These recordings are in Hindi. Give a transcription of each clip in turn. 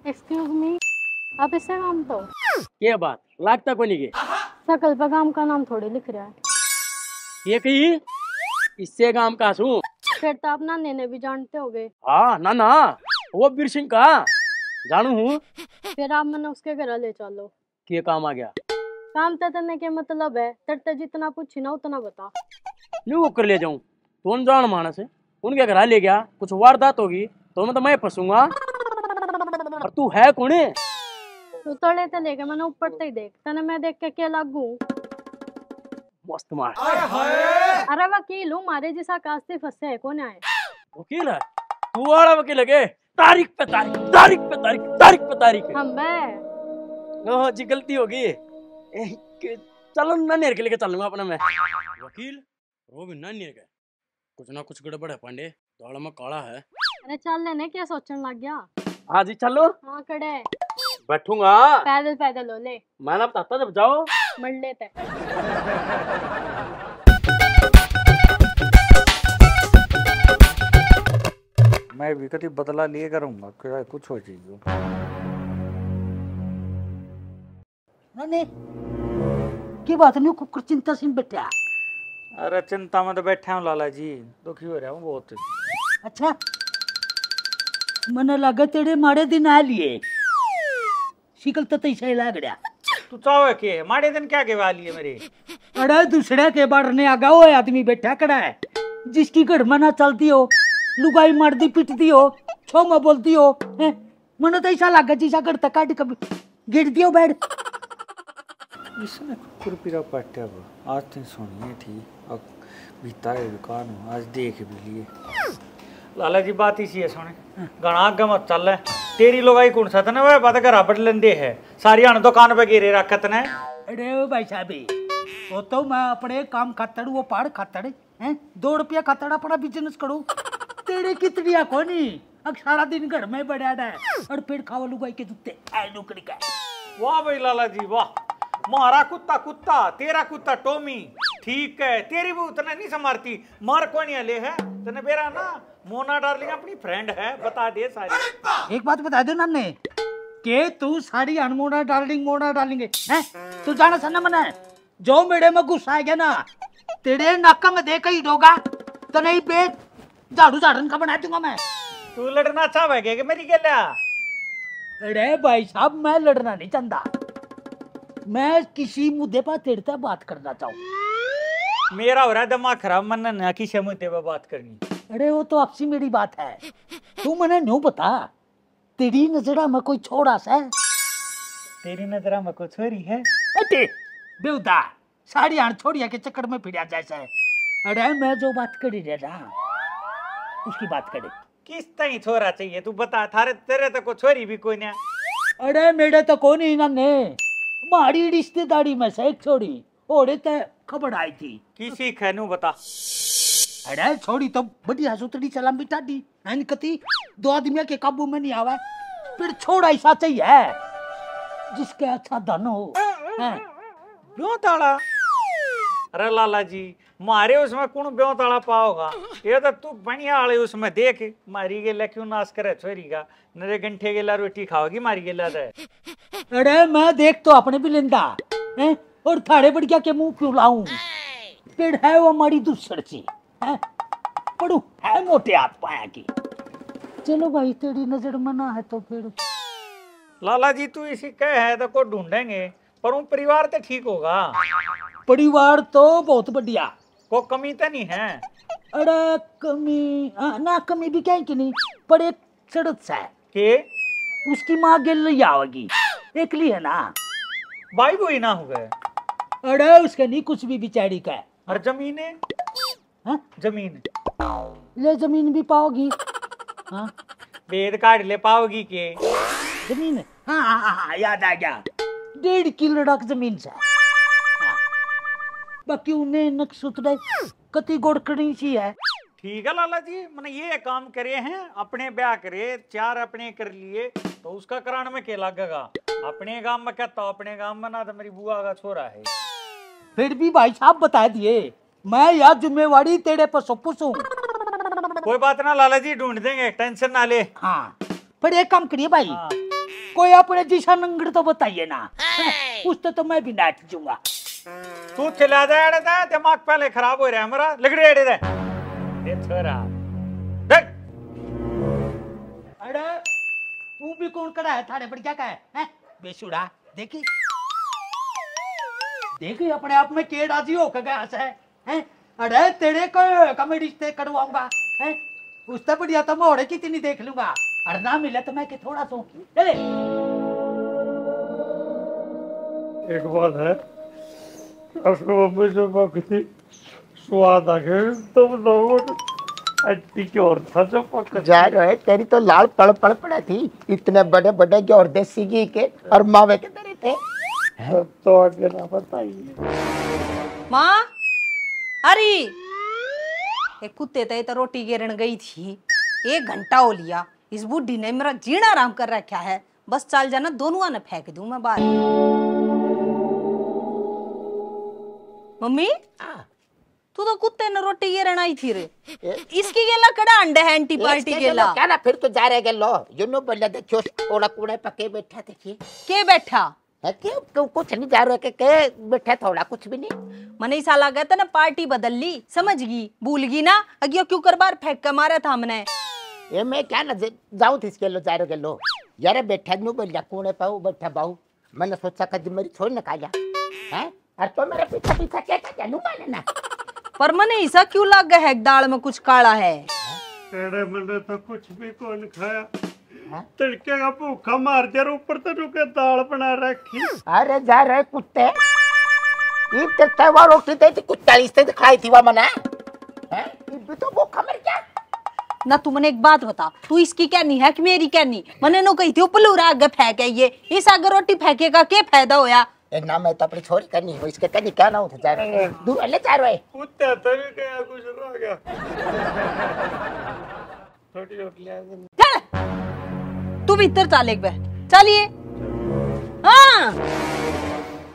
एक्सक्यूज मी, आप इससे काम तो ये बात लागता को नहीं के शकल पर काम का नाम थोड़ी लिख रहा है। ये कही इससे काम का सू फिर तो आप नाने ने भी जानते होगे। हाँ ना ना वो बीर सिंह का जानू हूँ। फिर आप मैंने उसके घर ले चलो। के काम आ गया काम तने के मतलब है तरते जितना पूछी ना उतना बता। न्यू वो कर ले जाऊं तो उन जान मानस है उनके घर ले गया कुछ वारदात होगी तो मैं फंसूंगा। और तू है कौन? तू तले ते लेके मैंने ऊपर से ही देख तने मैं देख के क्या लागू। मस्त मार। अरे वकील हूँ मारे जैसा कास्ते फंसे है कौन आए। वकील है तू वाला वकील लगे तारीख पे तारीख तारीख पे तारीख तारीख पे तारीख। हम ओह जी गलती होगी चलो नानियर के लेके चलूंगा अपना मैं। वकील वो भी नानियर का कुछ ना कुछ गड़बड़ है पांडे दाड़ा में काला है। अरे चल लेने क्या सोचने लग गया। हाँ जी चलो। हाँ कड़े बैठूंगा पैदल पैदल हो ले मैंने बताता जब जाओ मर लेते। मैं भी कभी बदला लिए करूंगा क्या कुछ हो चीज नहीं की बात नहीं कुकर चिंता से बैठा। अरे चिंता में तो बैठा हूँ लाला जी दुखी हो रहा हूँ बहुत। अच्छा मने लगा तेरे माड़े दिन आ लिए शिकल तो तैसे लाग रहा। तू चाहे के माड़े दिन क्या के वाली है मेरे। अरे दूसरे के बाढ़ने आगा वो आदमी बैठा खड़ा है जिसकी घर में ना चलती हो लुगाई मारती पिटती हो छो में बोलती हो मने तो ऐसा लगा जैसा घर तक काट कभी गिर दियो बैठ। इसने कुरपीरा पाट्या वो आज तो सुनिए थी अब बीता है दुकान आज देख भी लिए। लाला जी बात इसी है सुने घना आगे मत चल तेरी लोगाई कौन सा तने वह बात करा बट लेंदे है सारी अन दुकान पे गिरे रखत ने। अरे भाई साहब वो तो मैं अपने काम खातर वो पहाड़ खातर हैं 2 रुपया खातर अपना बिजनेस करूं तेरे कितनी कोनी अब सारा दिन घर में बैठा है और पेड़ खावा लुगाई के जूते नौकरी का। वाह भाई लाला जी वाह मारा कुत्ता कुत्ता तेरा कुत्ता टोमी ठीक है तेरी भी उतना नहीं संभारती मार कौन ले है तने बेरा ना मोना डार्लिंग अपनी फ्रेंड है बता दे सारी। एक बात बता दे नाने के तू सारी अनमोना डार्लिंग है तू जाना सन्ना मना जो मेरे में गुस्सा आ गया ना तेरे नाका में दे कहीं दोगा तो नहीं पे झाड़ू झाड़न का बना दूंगा मैं। तू लड़ना चाहेगा कि मेरी गल्या। अरे भाई साहब मैं लड़ना नहीं चाहता मैं किसी मुद्दे पर तेरे से बात करना चाहूँ। मेरा हो रहा है दिमाग खराब मन ना किसी मुद्दे पर बात करनी। अरे वो तो आपसी मेरी बात है तू मैंने न्यू बता तेरी नजरा में कोई छोड़ा सा तेरी नजरा में कोई छोरी है बेउदा साड़ी आन छोड़िया के चक्कर में फिर जैसा है। अरे मैं जो बात करी रे ना उसकी बात करे किस तरह छोरा चाहिए तू बता थारे तेरे तो कोई छोरी भी कोई ना। अरे मेरे तो कौन ही ना ने मारी रिश्तेदारी में से एक छोड़ी ओड़े ते खबर आई थी किसी खैनू बता। अरे छोड़ी तो बढ़िया सुतरी चला बिटा दी है कती 2 आदमियों के काबू में नहीं आवा फिर छोड़ा ऐसा चाहिए जिसके अच्छा धन हो ब्यों ताड़ा। अरे लाला जी मारे उसमें कौन ब्यों ताड़ा पाओगा ये तो तू बढ़िया वाले उसमें देख मारी गेला क्यों नाश करे छोरी का नरे घंटे गेला रोटी खाओगी मारी गेला तो। अरे मैं देख तो अपने भी लेंदा हैं और थाड़े बढ़िया के मुंह क्यों लाऊं पेड़ है वो हमारी दूसर सी है पड़ू है मोटे हाथ पाया की। चलो भाई तेरी नजर में ना है तो फिर लाला जी तू इसी कह है तो को ढूंढेंगे पर उन परिवार तो ठीक होगा। परिवार तो बहुत बढ़िया को कमी तो नहीं है। अरे कमी ना कमी भी क्या की नहीं पर एक सड़क सा है के उसकी माँ गिल आवेगी एकली है ना भाई वही ना हो गए। अरे उसके नहीं कुछ भी बिचारी का है। और जमीन है जमीन ले जमीन भी पाओगी हाँ वेद काट ले पाओगी के जमीन हाँ याद आ गया 1.5 किलो जमीन से बाकी उन्हें नक्शुतरे कति गोड़कड़ी सी है। ठीक है लाला जी मैंने ये काम करे हैं अपने ब्याह करे 4 अपने कर लिए तो उसका कराने में क्या लगेगा अपने गांव में कहता अपने गांव में ना तो मेरी बुआ का छोरा है। फिर भी भाई साहब बता दिए मैं यह जिम्मेवारी तेरे पर सौंपूं। कोई बात ना लाला जी, ढूंढ देंगे, टेंशन ना ले। हाँ, पर एक काम करिए भाई, कोई अपने दिशा नंगर तो बताइए ना, उससे तो मैं भी नाच जूंगा। तू चला जाए, दिमाग पहले खराब हो रहा है हमारा, लगड़े अड़े दे छोरा देख। अरे तू भी कौन करा है, थारे पर क्या का है बेसुरा? देखी देखी अपने आप में के राजी हो के गया है। अरे तेरे को कमे रिश्ते करवाऊंगा, हैं? उससे बढ़िया तो मैं औरे कितनी देख लूंगा, और ना मिले तो मैं के थोड़ा सो चले। एक बात है, उसको मुझे किसी स्वाद आ गया, तुम लोगों अच्छी क्योर था जो पकड़ जा रहे, तेरी तो लाल पड़ पड़ पड़ा थी, इतने बड़े बड़े जोर देसी घी के और मावे के तेरे थे। तो आगे ना बताइए। माँ, अरे एक कुत्ते ते तो रोटी गिरन गई थी, 1 घंटा हो लिया, इस बूढ़ी ने मेरा जीना आराम कर रखा है। बस चल जाना, दोनों ने फेंक दूं मैं बाहर। मम्मी तू तो कुत्ते ने रोटी गिरन आई थी रे, इसकी गेला कड़ा अंडे है एंटी पार्टी गेला क्या ना, फिर तो जा रहे गेलो जुनू बोले देखो ओड़ा कूड़े पके बैठा देखिए के बैठा है, क्यों कुछ नहीं जा रहे के बैठा, थोड़ा कुछ भी नहीं। मने ऐसा लगा था ना पार्टी बदल ली, समझ गई, भूल गई ना, अगियो क्यों कर बार फेंक के मारा था हमने। ये मैं क्या ना जाऊं थी इसके लो जा रहे गेलो यार, बैठा नु बोलिया कूड़े पाऊ बैठा बाऊ, मैंने सोचा कि मेरी छोड़ न खा जा है, और तो मेरे पीछे पीछे क्या क्या जानू माने ना। पर मने ऐसा क्यों लग गया है दाल में कुछ काला है? तेरे मैंने तो कुछ भी कौन खाया, तड़के का भूखा मार दिया, ऊपर तो रुके दाल बना रखी। अरे जा रहे कुत्ते, ये तेरे वो रोटी दे थी कुत्ता इससे खाई थी वो मना है, ये तो वो खबर क्या ना। तू मने एक बात बता, तू इसकी क्या नहीं है कि मेरी क्या नहीं? मने नो कही थी उपलूरा आगे फेंके, ये इस आगे रोटी फेंकेगा क्या फायदा होया? ए ना मैं तो अपनी छोरी करनी हो, इसके कहीं क्या ना उठ जा रहे दूर ले जा रहे कुत्ते तो भी क्या कुछ रह गया। थोड़ी रोटी ले आ। चल तू भीतर चल एक बार, चलिए। हाँ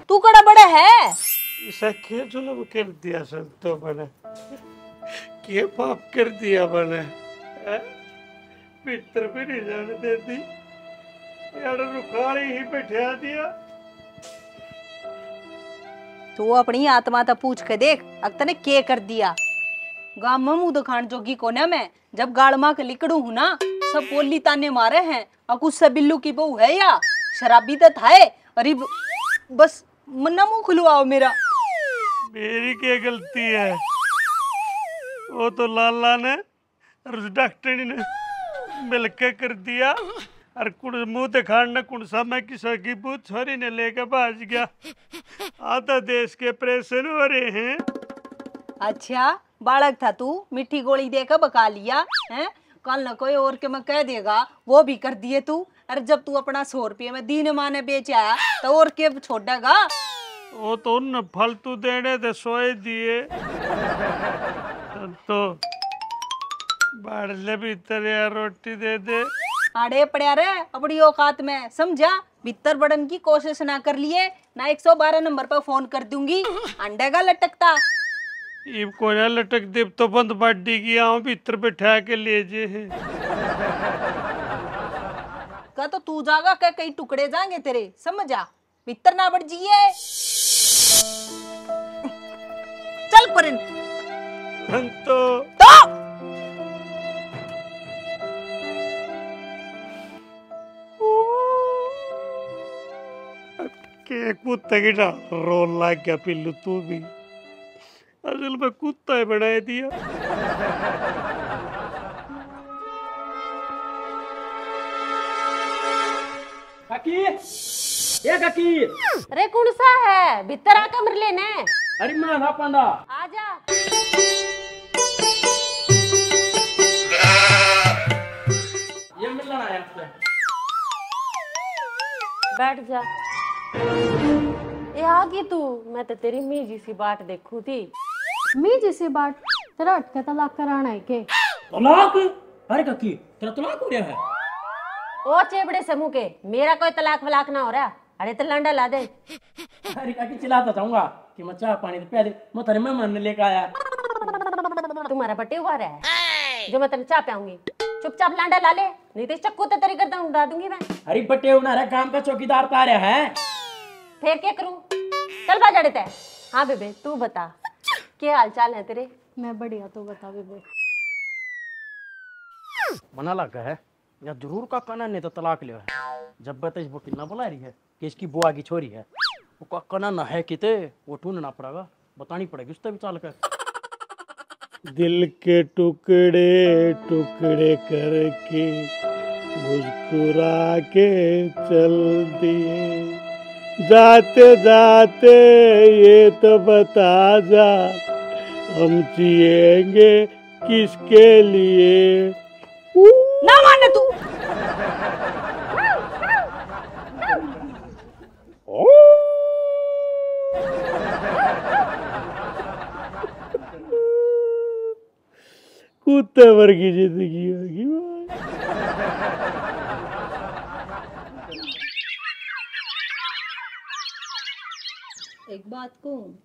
तू कड़ा बड़ा है, इसे के जुल्म कर दिया संतो मैंने, के पाप कर दिया मैंने, भीतर भी नहीं जाने देती यार, रुखाड़ी ही बैठा दिया। तू अपनी आत्मा तो पूछ के देख, अब तने के कर दिया। गांव में मुंह दिखाने जोगी को ना मैं, जब गाड़मा के लिकड़ू हूं ना, सब बोली ताने मारे हैं, और कुछ से बिल्लू की बहू है या शराबी तो था। अरे बस मन्ना मुंह खुलवाओ मेरा। मेरी क्या गलती है, वो तो लाला ने और उस डॉक्टर ने मिलकर कर दिया, और कुछ मुंह दिखाने कुछ समय की सगी बूथ छोरी ने लेकर भाज गया। आधा देश के ऑपरेशन हो रहे हैं। अच्छा बालक था तू, मिट्टी गोली देकर बका लिया है, कल न कोई और के मैं कह देगा वो भी कर दिए तू। अरे जब तू अपना 100 रुपये में दीन माने बेच आया तो और के छोड़ेगा? वो तो उन फालतू देने थे, सोए दिए तो बाढ़ भीतर यार रोटी दे दे। आड़े पड़े रे अपनी औकात में, समझा? भीतर बढ़न की कोशिश ना कर लिए ना, 112 नंबर पर फोन कर दूंगी, अंडे का लटकता। ये कोया लटक दे तो बंद बाडी की आऊं भीतर बैठा के ले जे है। का तो तू जागा क्या, कई टुकड़े जाएंगे तेरे, समझा? भीतर ना बढ़ जिए, चल परन तो के कुत्ते की रोल लाग गया पिल्लू, तू भी असल में कुत्ता ही बना दिया। काकी, ए काकी, अरे कौन सा है, भीतर आ कमर लेने। अरे मैं ना पांडा, आजा। ये मिलना आया आपसे। बैठ जा। ये आ गई तू, मैं तो तेरी मीजी सी बाट देखू थी। मी जैसे बाट तेरा अटका तलाक कराना है के? तलाक? अरे काकी तेरा तलाक हो गया है? ओ चेबड़े समूह के, मेरा कोई तलाक वलाक ना हो रहा। अरे तो लंडा ला दे। अरे काकी चिल्लाता जाऊंगा कि मैं चाह पानी तो पिया दे, मैं तेरे मेहमान ने लेकर आया। तुम्हारा बटे हुआ रहा है जो मैं तेरे चाह पाऊंगी। चुपचाप लांडा ला ले, नहीं तो चक्कू तो तेरी गर्दन उड़ा दूंगी मैं। अरे बटे उनारा काम का चौकीदार पा रहा है। फिर क्या करूं? चल बाजा देता है। हाँ बेबे तू बता, क्या हाल चाल है तेरे? मैं बढ़िया, तो बता बेबे। मना लगा है या जरूर का काना ने तो तलाक लिया है। जब बतेज वो कितना बुला रही है कि इसकी बुआ की छोरी है, वो का काना ना है किते वो ढूंढना पड़ेगा, बतानी पड़ेगी उससे भी चाल कर। दिल के टुकड़े टुकड़े करके मुस्कुरा के चल दिए, जाते जाते ये तो बता जा हम जिएंगे किसके लिए। ना माने तू। कुत्ते वर्गी जिंदगी होगी। एक बात कहूँ,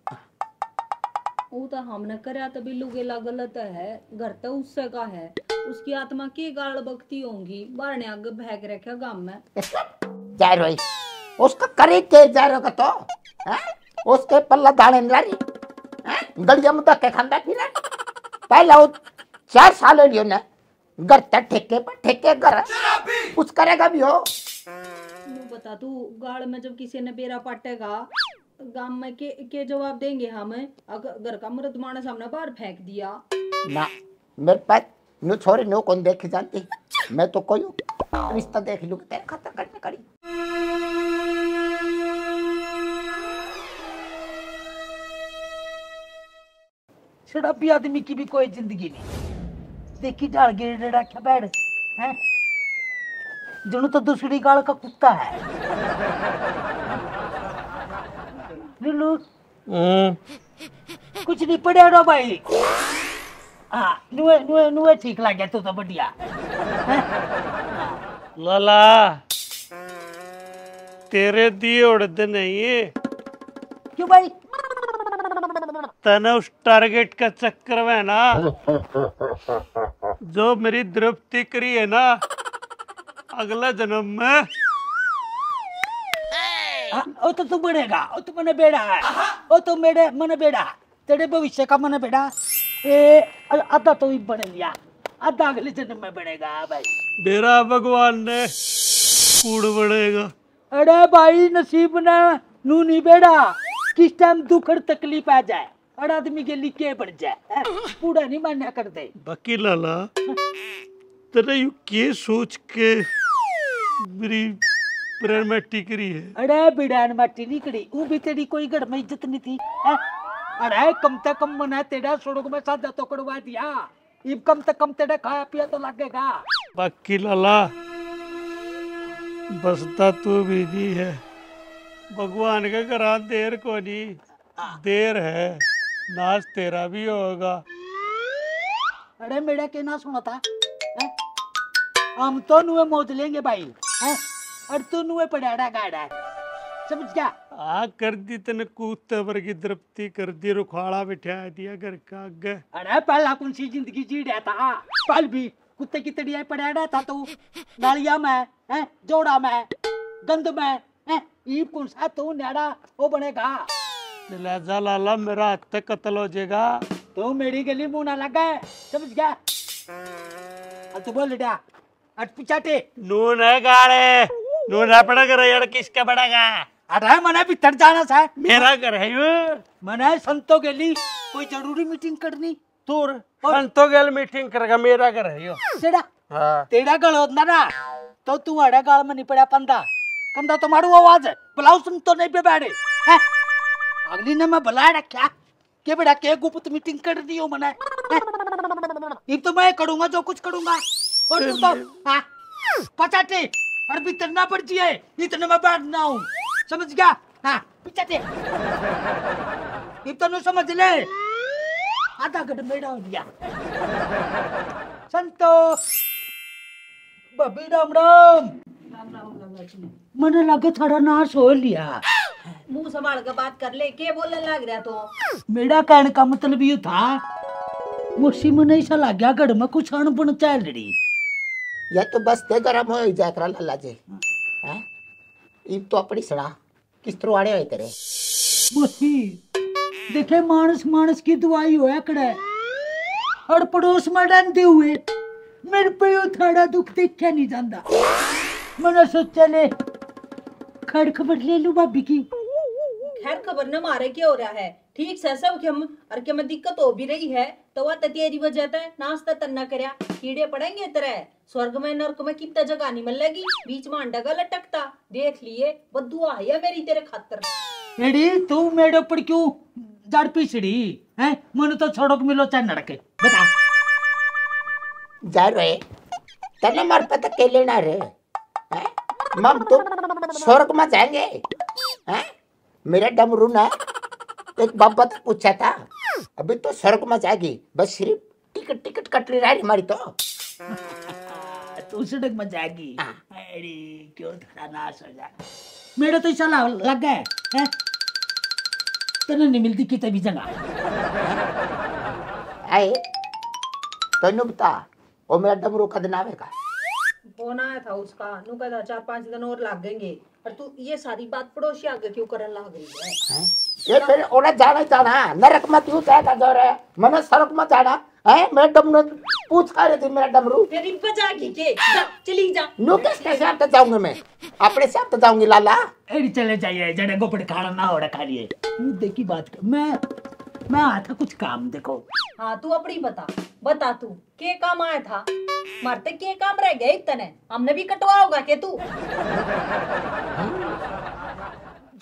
वो तो हमने करया तो बिल्लू गेला गलत है, घर तो उससे का है, उसकी आत्मा की गाल बकती होंगी, बारने आगे भाग रखा गांव में। जा रही उसका करे के जा रहा तो हैं? उसके पल्ला दाने नारी गलिया में धक्के खांदा फिर पहला वो 4 साल हो ना घर तक ठेके पर ठेके घर कुछ करेगा भी हो। तू बता, तू गाड़ में जब किसी ने बेरा पाटेगा गांव में के जवाब देंगे हमें? अगर घर का मर्द माने सामने बाहर फेंक दिया ना मेरे पास नो छोरे नो कौन देख जानती, मैं तो कोई रिश्ता देख लूँ तेरे खत्म करने करी। शराबी आदमी की भी कोई जिंदगी नहीं। देखी झाड़ गिर रखा बैठ है, जनो तो दूसरी गाल का कुत्ता है। लुलू कुछ नहीं पड़े रो भाई। हाँ नुए नुए नुए ठीक लग गया तो बढ़िया। लाला तेरे दिए उड़ते नहीं है। क्यों भाई? तने उस टारगेट का चक्कर में ना जो मेरी द्रौपदी करी है ना, अगला जन्म में वो तो तू बढ़ेगा, वो तो मने बेड़ा है, वो तो मेरे मने बेड़ा, तेरे भविष्य का मने बेड़ा। ए आधा तो ही बन लिया, आधा अगले जन्म में बनेगा भाई। मेरा भगवान ने कूड़ बढ़ेगा। अरे भाई नसीब ने नू नहीं बेड़ा, किस टाइम दुख और तकलीफ आ जाए और आदमी के लिए के बढ़ जाए, पूरा नहीं मान्या कर दे। बाकी लाला तेरे यू के सोच के मेरी प्रेम में टिकरी है। अरे बिड़ान माटी नहीं करी, वो भी तेरी कोई घर में इज्जत नहीं थी है? अरे कम से कम मना तेरा सड़क में सादा तो करवा दिया, इब कम से कम तेरा खाया पिया तो लगेगा। बाकी लाला बसता तू भी नहीं है, भगवान का करा देर को नहीं, देर है नाच तेरा भी होगा। अरे मेरा के ना सुना था है? हम तो नुए मौज लेंगे भाई है? और तू नुए पड़ाड़ा गाड़ा है, समझ गया? आ कर दी तने कूते पर की द्रप्ति कर दी, रुखाड़ा बिठा दिया घर का आगे। अरे पहला कौन सी जिंदगी जी रहा था, पल भी कुत्ते की तड़िया पड़ाड़ा था तू, नालिया में है, जोड़ा में, गंद में है, ये कौन सा तू न्याड़ा वो बनेगा? लिहाजा लाला मेरा हाथ तक कत्ल हो जाएगा। तो मेरी गली मुंह ना लगा है, समझ गया? अब तू बोल बेटा अट पिचाटे नून है गाड़े, नून अपना घर यार किसका बड़ागा? अरे मने भीतर जाना सा, मेरा घर है यू। मने संतों के लिए कोई जरूरी मीटिंग करनी तूर संतो गेल मीटिंग करेगा, मेरा घर है यो। तेरा हाँ तेरा गल होता ना तो तू अड़े गाल में नहीं पड़ा पंदा, कंधा तो मारू आवाज है, बुलाओ सुन तो नहीं पे बैठे हैं? अगली ने मैं बुलाया रखा के बेटा के गुप्त मीटिंग कर दी हो मने, अब तो मैं करूंगा जो कुछ करूंगा, और तू तो हाँ पचाटे और भीतर ना पड़ जिए, इतने में बैठ ना हूँ, समझ गया? हाँ पिचाटे अब तो न समझ ले, आधा घंटा मेरा हो गया। संतो बबी राम राम। मैंने लगे थोड़ा नाश हो लिया, मुंह संभाल कर बात कर ले, के बोलने लग रहा तो? मेरा कहने का मतलब ये था मुसी में नहीं सा लग गया गड़ में कुछ अनबन चल रही। ये तो बस ते गरम हो जाए करा लाला जी हैं। इब तो अपनी सड़ा किस तरह आड़े हुए तेरे मुसी देखे मानस मानस की दवाई होया कड़े और पड़ोस में डंडे हुए मेरे पे थोड़ा दुख देखा नहीं जाता। मैंने सोचा ले खड़ खबर ले लूं भाभी की। खैर खबर न मारे क्या हो रहा है ठीक से सब हम और क्या में दिक्कत हो भी रही है तो वह तेरी वजह से नाश्ता तन्ना करया कीड़े पड़ेंगे तरह स्वर्ग में नरक में कितना जगह नहीं मिलेगी बीच में अंडा का लटकता देख लिए बदुआ है मेरी तेरे खातर। एडी तू मेरे ऊपर क्यों जड़ पिछड़ी है मनु तो छोड़ो के मिलो चाहे नड़के बता जा रहे तने मार पता के लेना रे हैं। मम तो स्वर्ग में जाएंगे हैं। मेरा डमरू ना एक बाबा तो पूछा था अभी तो स्वर्ग में जाएगी बस सिर्फ टिकट टिकट कट ली रही हमारी तो तू सड़क में जाएगी। अरे क्यों थोड़ा नाश हो जाए मेरा तो चला लग गया है तने नहीं मिलती कितने भी जगह आए तो बता वो मेरा डमरू कद नावेगा फोन आया था उसका नु कहता 4-5 दिन और लगेंगे और तू ये सारी बात पड़ोसी आगे क्यों करने लग रही है। ये फिर उन्हें जाना नरक में क्यों जाएगा जो रहे मैंने सड़क में जाना है। मेरा डमरू पूछ कर रही थी मेरा डमरू तेरी बजागी के जा चली जा नो किसके साथ जाऊंगा मैं अपने साथ जाऊंगी लाला। अरे चले जाइए जड़े गोपड़ खाना ना हो रखा लिए मुद्दे की बात कर मैं आया था कुछ काम देखो। हाँ तू अपनी बता तू के काम आया था मारते के काम रह गए इतने हमने भी कटवा होगा के तू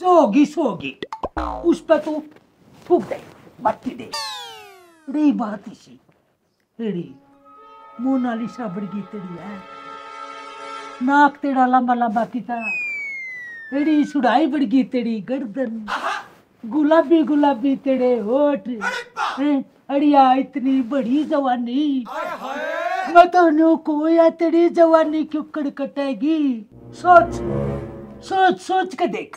जो होगी सो होगी उस पर तू फूक दे बत्ती दे रही बात इसी तेरी मोनालिसा बड़गी तेरी है नाक तेरा लंबा लंबा किता तेरी सुड़ाई बड़गी तेरी गर्दन गुलाबी गुलाबी तेरे होठ अड़िया इतनी बड़ी जवानी मैं तो कोया तेरी जवानी क्यों कड़कटेगी सोच सोच सोच के देख।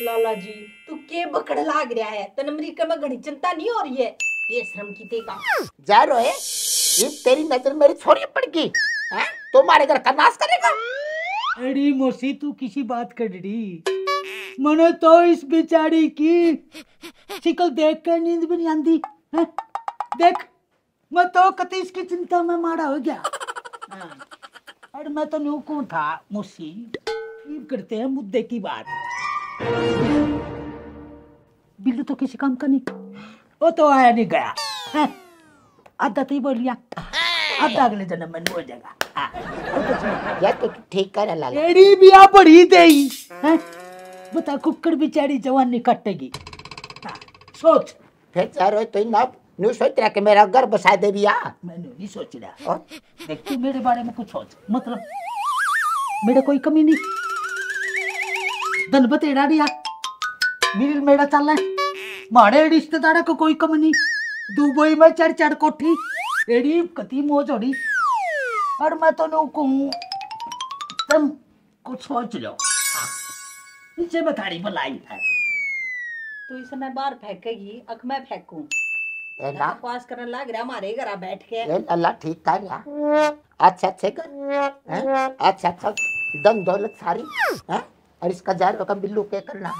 लाला जी तू के बकड़ लाग रहा है तन अमेरिका में घनी चिंता नहीं हो रही है ये श्रम की तेगा जा रहे ये तेरी नजर मेरी छोरी पड़ गई हैं तो हमारे घर का नाश करेगा। अड़ी मोसी तू किसी बात कर रही मने तो इस बेचारी की शिकल देख कर नींद भी नहीं आती है। देख मैं तो कति इसकी चिंता में मारा हो गया। और मैं तो न्यू कौन था मोसी करते हैं मुद्दे की बात। बिल्लू तो किसी काम का नहीं वो तो आया नहीं गया है। आधा तो ही बोलिया आधा अगले जन्म में हो जाएगा। या तो ठीक कर लाला एड़ी बिया पड़ी देई हैं बता कुक्कड़ बेचारी जवानी कटेगी। सोच फिर जा रहे तो ना न्यू सोच रहा कि मेरा घर बसा दे बिया मैंने नहीं सोच रहा देख तू मेरे बारे में कुछ सोच मतलब मेरे कोई कमी नहीं धन बतेड़ा दिया मिल मेरा चल है मारे रिश्तेदार को कोई कमी नहीं दुबई में 4-4 कोठी एड़ी कति मौज हो रही और मैं तो नो कहूं तुम कुछ सोच लो नीचे बताड़ी बुलाई है तू इसने बाहर फेंकेगी अक मैं फेंकूं ना पास करने लग रहा हमारे घर बैठ के ये अल्लाह ठीक कर यार अच्छा अच्छे कर अच्छा अच्छा दम दौलत सारी हैं और इसका जार का बिल्लू के करना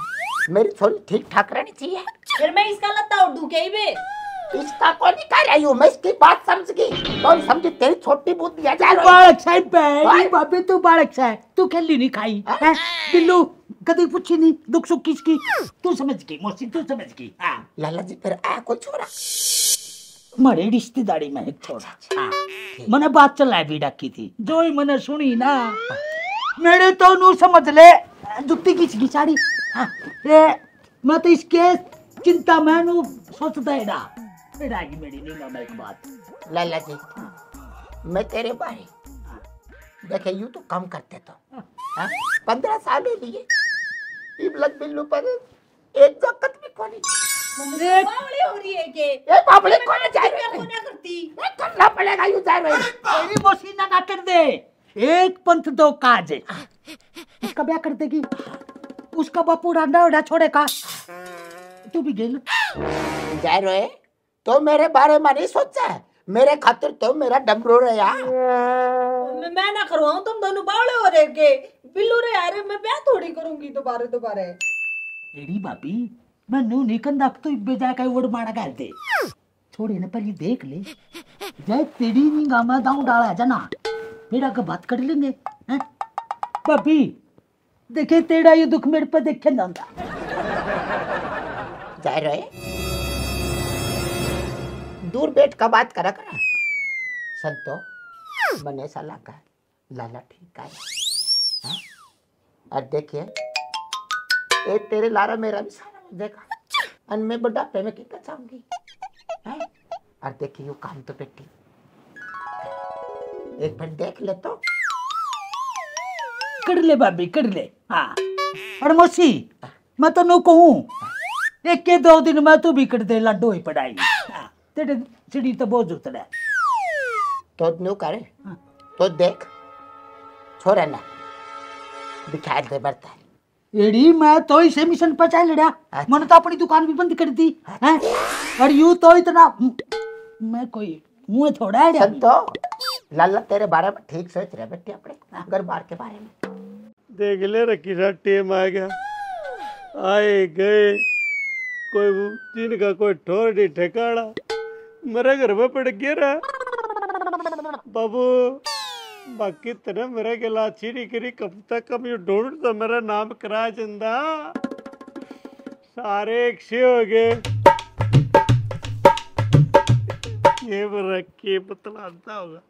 मेरी छोरी ठीक ठाक रहनी चाहिए। फिर मैं इसका लत्ता उड़ दूं के बे इसका कौन नहीं कर रही हूँ मैं इसकी बात समझ गई कौन समझी तेरी छोटी बुद्धि है जा बालक है बेटी बाबे तू बालक है तू खेली नहीं खाई है बिल्लू कभी पूछी नहीं दुख सुख किसकी तू समझ गई मोसी तू समझ गई। हाँ लाला जी फिर आ कोई छोरा हमारे रिश्तेदारी में एक छोरा मैंने बात चला भी डाकी थी जो ही मैंने सुनी ना मेरे तो नू समझ ले जुत्ती की घिसाड़ी। हाँ ये मैं तो इसके चिंता में नू सोचता है ना की मेरी नहीं ना एक बात लाला जी मैं तेरे बारे देखे यूं तो कम करते तो 15 साल हो लिए इबलक बिल्लू पर एक जकत भी कोनी बावली हो रही है के ये बावली कोने जा रही है कोने करती ये करना पड़ेगा यूं जा रही तेरी मशीन ना कर दे एक पंथ दो काज उसका ब्याह कर देगी उसका बापू रांडा उड़ा छोड़ेगा तू भी गेल जा रहे तो मेरे बारे में नहीं सोचा है मेरे खातिर तो मेरा डमरू रे यार। मैं ना करवाऊं, तुम दोनों बावले हो रहे के बिल्लू रे यार, मैं ब्याह थोड़ी करूंगी दोबारा दोबारा। एड़ी बाबी मैं नू निकन रख तो बेजा का वड़ मारा कर दे छोड़े न पर ये देख ले जय तेरी नी गामा दाऊ डाला है जना मेरा का बात कर लेंगे हैं बाबी देखे तेरा ये दुख मेरे पे देखे ना जा रहे दूर बैठ का बात करा करा संतो मने साला का लाला ठीक है हाँ? और देखिए ये तेरे लारा मेरा भी सारा देखा और मैं बुढ़ापे में कितना चाहूंगी हैं? और देखिए यू काम तो बेटी एक बार देख ले तो कर ले बाबी कर ले हाँ और मौसी मैं तो नो कहूँ एक के 2 दिन में तू भी कर दे लड्डू ही पढ़ाई हाँ, तेरे सीढ़ी तो बहुत उतर है तो न्यू करे तो देख छोरा ना दिखा दे बर्तन एड़ी मैं तो इसे मिशन पर चल रहा मैंने तो अपनी दुकान भी बंद कर दी हैं और यूं तो इतना मैं कोई मुंह थोड़ा है संतो लाला तेरे बारे में ठीक सोच रहे बेटे अपने घर बार के बारे में देख ले रखी सा टेम आ गया आए गए कोई जिनका कोई ठोर नहीं ठिकाना मेरे घर में पड़ गया रहा बाबू बाकी तेरे मेरे के लाची नहीं करी कब तक कम यू ढूंढ तो मेरा नाम करा चंदा सारे एक से हो गए ये रख के बतलाता होगा